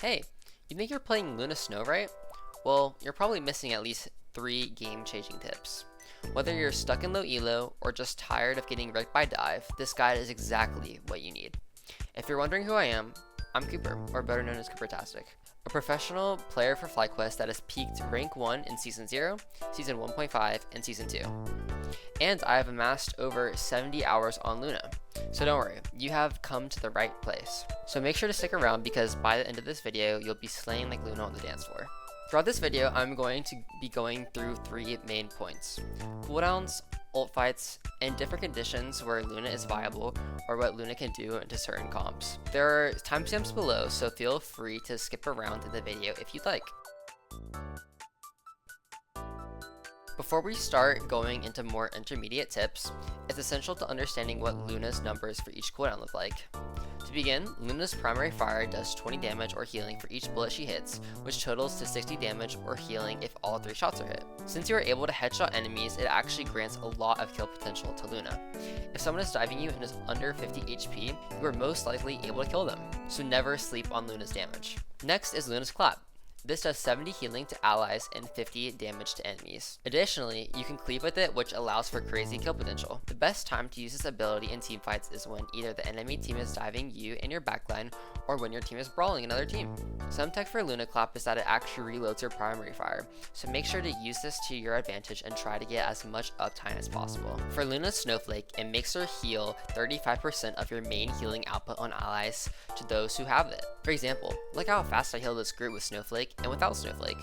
Hey, you think you're playing Luna Snow, right? Well, you're probably missing at least 3 game-changing tips. Whether you're stuck in low elo or just tired of getting wrecked by dive, this guide is exactly what you need. If you're wondering who I am, I'm Cooper, or better known as Coopertastic, a professional player for FlyQuest that has peaked rank 1 in Season 0, Season 1.5, and Season 2. And I have amassed over 70 hours on Luna. So don't worry, you have come to the right place. So make sure to stick around because by the end of this video, you'll be slaying like Luna on the dance floor. Throughout this video, I'm going to be going through 3 main points: cooldowns, ult fights, and different conditions where Luna is viable or what Luna can do into certain comps. There are timestamps below, so feel free to skip around in the video if you'd like. Before we start going into more intermediate tips, it's essential to understanding what Luna's numbers for each cooldown look like. To begin, Luna's primary fire does 20 damage or healing for each bullet she hits, which totals to 60 damage or healing if all 3 shots are hit. Since you are able to headshot enemies, it actually grants a lot of kill potential to Luna. If someone is diving you and is under 50 HP, you are most likely able to kill them, so never sleep on Luna's damage. Next is Luna's clap. This does 70 healing to allies and 50 damage to enemies. Additionally, you can cleave with it, which allows for crazy kill potential. The best time to use this ability in teamfights is when either the enemy team is diving you in your backline or when your team is brawling another team. Some tech for Luna Clap is that it actually reloads your primary fire, so make sure to use this to your advantage and try to get as much uptime as possible. For Luna's Snowflake, it makes her heal 35% of your main healing output on allies to those who have it. For example, look how fast I healed this group with Snowflake and without Snowflake.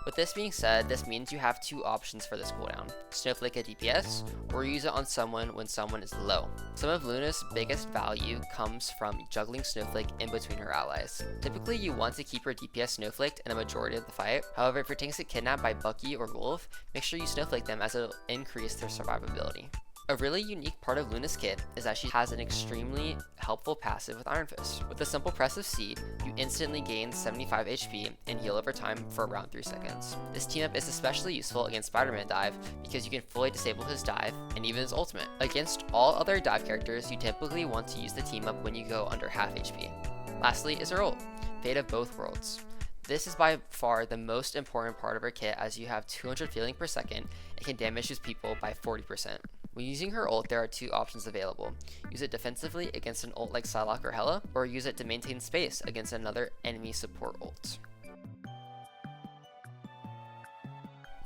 With this being said, this means you have 2 options for this cooldown: Snowflake at DPS, or use it on someone when someone is low. Some of Luna's biggest value comes from juggling Snowflake in between her allies. Typically, you want to keep her DPS Snowflaked in the majority of the fight. However, if your tanks get kidnapped by Bucky or Wolf, make sure you Snowflake them as it will increase their survivability. A really unique part of Luna's kit is that she has an extremely helpful passive with Iron Fist. With the simple press of C, you instantly gain 75 HP and heal over time for around 3 seconds. This team up is especially useful against Spider-Man dive because you can fully disable his dive and even his ultimate. Against all other dive characters, you typically want to use the team up when you go under half HP. Lastly is her ult, Fate of Both Worlds. This is by far the most important part of her kit as you have 200 feeling per second and can damage his people by 40%. When using her ult, there are 2 options available. Use it defensively against an ult like Psylocke or Hela, or use it to maintain space against another enemy support ult.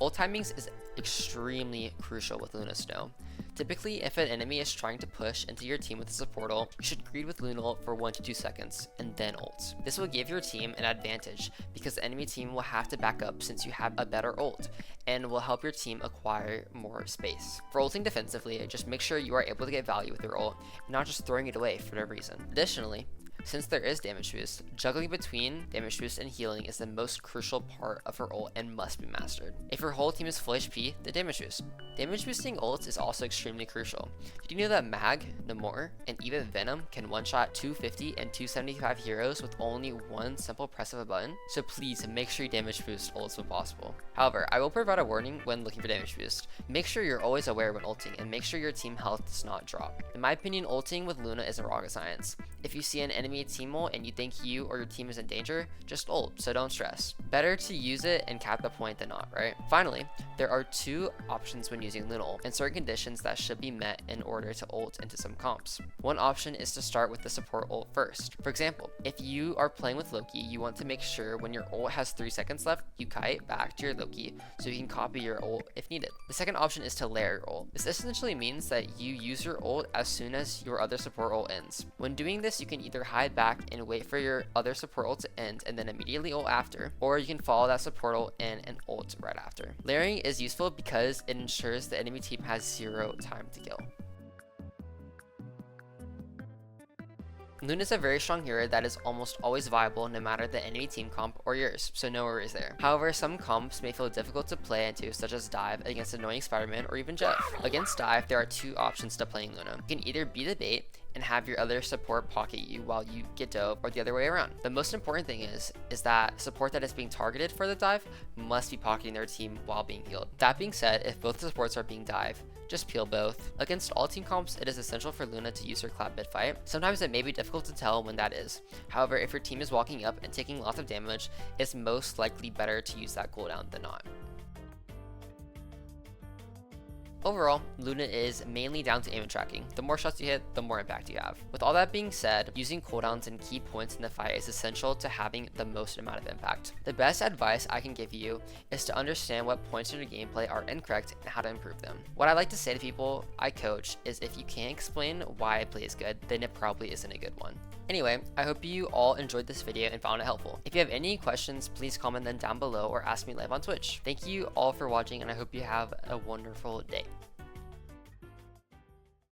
Ult timings is extremely crucial with Luna Snow. Typically, if an enemy is trying to push into your team with a support ult, you should greed with Luna ult for 1 to 2 seconds, and then ult. This will give your team an advantage because the enemy team will have to back up since you have a better ult, and will help your team acquire more space. For ulting defensively, just make sure you are able to get value with your ult, and not just throwing it away for no reason. Additionally, since there is damage boost, juggling between damage boost and healing is the most crucial part of her ult and must be mastered. If your whole team is full HP, then damage boost. Damage boosting ults is also extremely crucial. Did you know that Mag, Namor, and even Venom can one-shot 250 and 275 heroes with only 1 simple press of a button? So please make sure you damage boost ults when possible. However, I will provide a warning when looking for damage boost. Make sure you're always aware when ulting and make sure your team health does not drop. In my opinion, ulting with Luna is a rocket science. If you see an enemy team ult and you think you or your team is in danger, just ult, so don't stress. Better to use it and cap the point than not, right? Finally, there are 2 options when using Luna ult and certain conditions that should be met in order to ult into some comps. One option is to start with the support ult first. For example, if you are playing with Loki, you want to make sure when your ult has 3 seconds left, you kite back to your Loki so you can copy your ult if needed. The second option is to layer your ult. This essentially means that you use your ult as soon as your other support ult ends. When doing this, you can either hide back and wait for your other support ult to end and then immediately ult after, or you can follow that support ult in and ult right after. Layering is useful because it ensures the enemy team has 0 time to kill. Luna is a very strong hero that is almost always viable no matter the enemy team comp or yours, so no worries there. However, some comps may feel difficult to play into, such as Dive against annoying Spider-Man or even Jeff. Against Dive, there are 2 options to playing Luna. You can either be the bait and have your other support pocket you while you get dove, or the other way around. The most important thing is that support that is being targeted for the dive must be pocketing their team while being healed. That being said, if both supports are being dive, just peel both. Against all team comps, it is essential for Luna to use her clap mid-fight. Sometimes it may be difficult to tell when that is. However, if your team is walking up and taking lots of damage, it's most likely better to use that cooldown than not. Overall, Luna is mainly down to aim and tracking. The more shots you hit, the more impact you have. With all that being said, using cooldowns and key points in the fight is essential to having the most amount of impact. The best advice I can give you is to understand what points in your gameplay are incorrect and how to improve them. What I like to say to people I coach is if you can't explain why a play is good, then it probably isn't a good one. Anyway, I hope you all enjoyed this video and found it helpful. If you have any questions, please comment them down below or ask me live on Twitch. Thank you all for watching, and I hope you have a wonderful day.